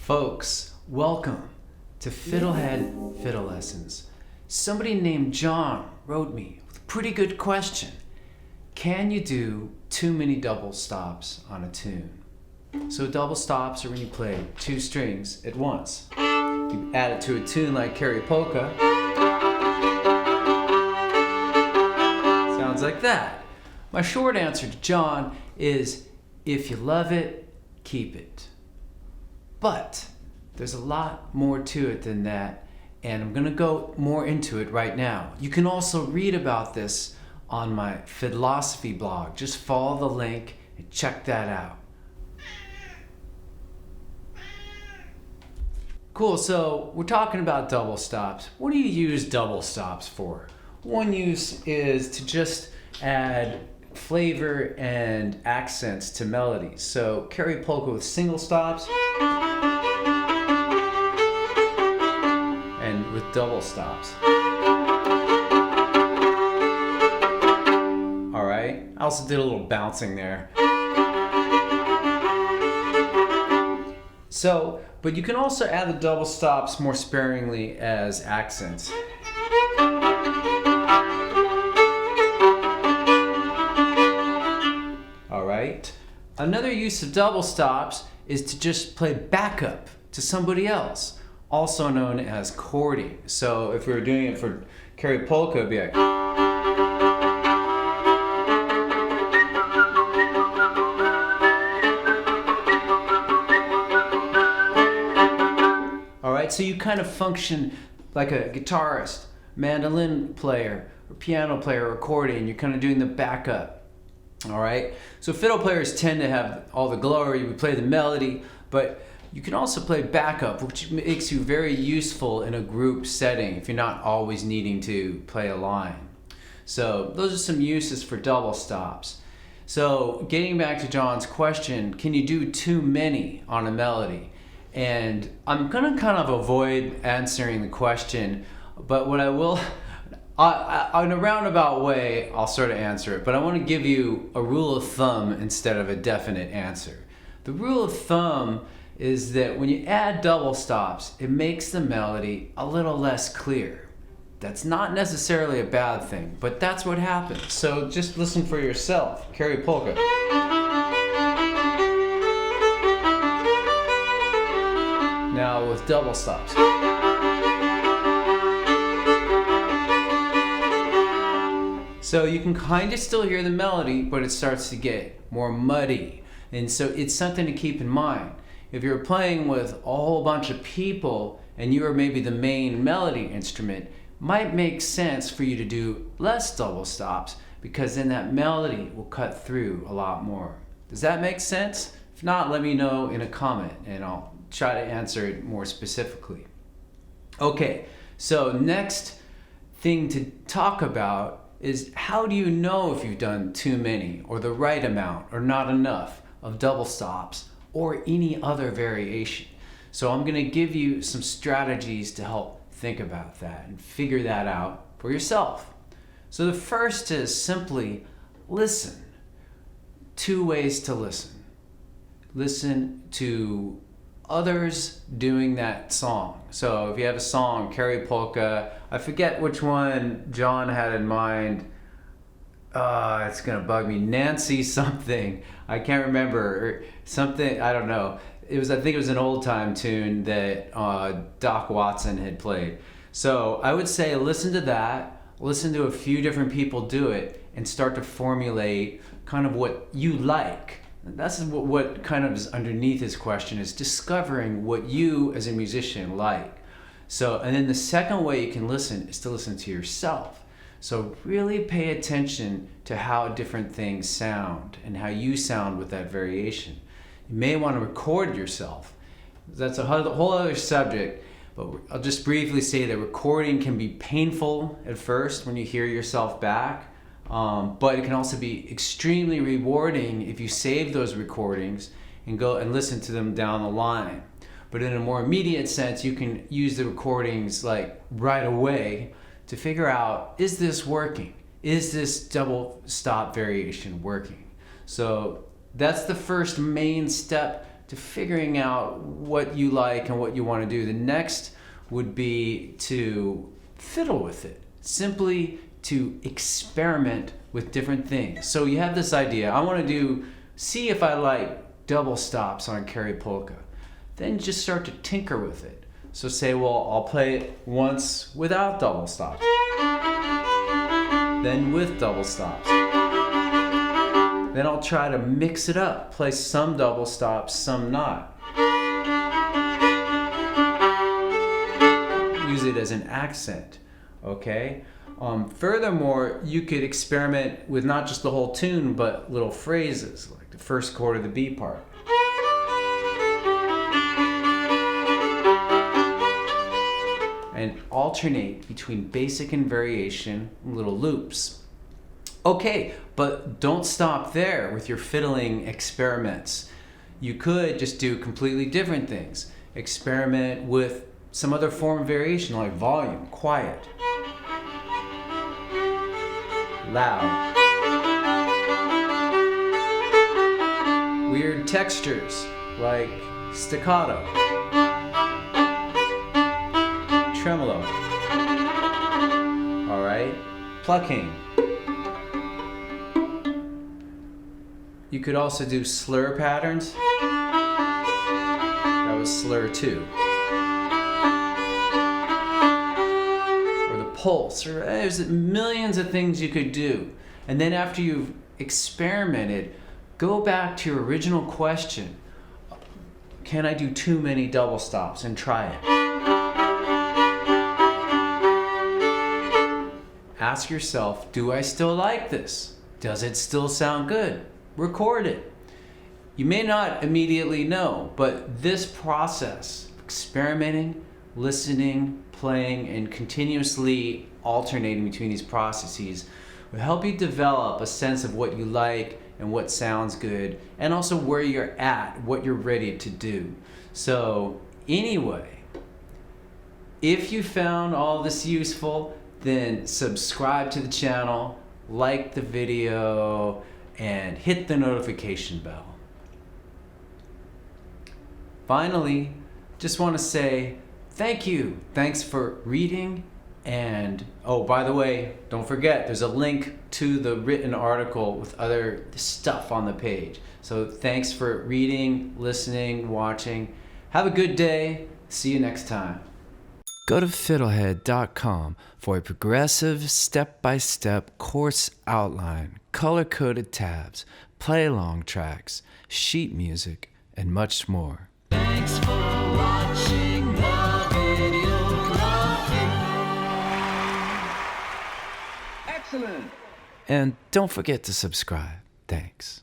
Folks, welcome to FiddleHed Fiddle Lessons. Somebody named John wrote me with a pretty good question. Can you do too many double stops on a tune? So double stops are when you play two strings at once. You add it to a tune like Polka. Sounds like that. My short answer to John is, if you love it, keep it. But there's a lot more to it than that, and I'm going to go more into it right now. You can also read about this on my philosophy blog. Just follow the link and check that out. Cool, so we're talking about double stops. What do you use double stops for? One use is to just add flavor and accents to melodies. So carry polka with single stops and with double stops. All right, I also did a little bouncing there. So, but you can also add the double stops more sparingly as accents. Another use of double stops is to just play backup to somebody else, also known as chording. So if we were doing it for polka, it'd be like, all right, so you kind of function like a guitarist, mandolin player, or piano player, or accordion. You're kind of doing the backup. All right, so fiddle players tend to have all the glory, we play the melody, but you can also play backup, which makes you very useful in a group setting if you're not always needing to play a line. So those are some uses for double stops. So getting back to John's question, can you do too many on a melody? And I'm gonna kind of avoid answering the question, but what I will, in a roundabout way, I'll sort of answer it, but I want to give you a rule of thumb instead of a definite answer. The rule of thumb is that when you add double stops, it makes the melody a little less clear. That's not necessarily a bad thing, but that's what happens. So just listen for yourself. Carry polka. Now with double stops. So you can kind of still hear the melody, but it starts to get more muddy. And so it's something to keep in mind. If you're playing with a whole bunch of people and you are maybe the main melody instrument, it might make sense for you to do less double stops, because then that melody will cut through a lot more. Does that make sense? If not, let me know in a comment and I'll try to answer it more specifically. Okay, so next thing to talk about is, how do you know if you've done too many or the right amount or not enough of double stops or any other variation? So I'm going to give you some strategies to help think about that and figure that out for yourself. So the first is simply listen. Two ways to listen. Listen to others doing that song. So if you have a song, polka, I forget which one John had in mind. It's gonna bug me. Nancy something. I can't remember. Or something, I don't know. I think it was an old time tune that Doc Watson had played. So I would say listen to that, listen to a few different people do it, and start to formulate kind of what you like. That's what kind of is underneath his question, is discovering what you as a musician like. So, and then the second way you can listen is to listen to yourself. So really pay attention to how different things sound and how you sound with that variation. You may want to record yourself. That's a whole other subject, but I'll just briefly say that recording can be painful at first when you hear yourself back. But it can also be extremely rewarding if you save those recordings and go and listen to them down the line. But in a more immediate sense, you can use the recordings like right away to figure out, is this working? Is this double stop variation working? So that's the first main step to figuring out what you like and what you want to do. The next would be to fiddle with it, simply to experiment with different things. So you have this idea, I want to see if I like double stops on carry polka. Then just start to tinker with it. So say, well, I'll play it once without double stops, then with double stops. Then I'll try to mix it up, play some double stops, some not. Use it as an accent, okay? Furthermore, you could experiment with not just the whole tune, but little phrases, like the first chord of the B part. And alternate between basic and variation, little loops. Okay, but don't stop there with your fiddling experiments. You could just do completely different things. Experiment with some other form of variation like volume, quiet, loud, weird textures like staccato, tremolo, all right, plucking. You could also do slur patterns. That was slur 2. Or the pulse, or there's millions of things you could do. And then after you've experimented, go back to your original question. Can I do too many double stops? And try it. Ask yourself, do I still like this? Does it still sound good? Record it. You may not immediately know, but this process, experimenting, listening, playing, and continuously alternating between these processes will help you develop a sense of what you like and what sounds good, and also where you're at, what you're ready to do. So anyway, if you found all this useful, then subscribe to the channel, like the video, and hit the notification bell. Finally, just want to say thank you. Thanks for reading. And oh, by the way, don't forget, there's a link to the written article with other stuff on the page. So thanks for reading, listening, watching. Have a good day. See you next time. Go to FiddleHed.com for a progressive, step-by-step course outline, color-coded tabs, play-along tracks, sheet music, and much more. Thanks for watching the video. Excellent! And don't forget to subscribe. Thanks.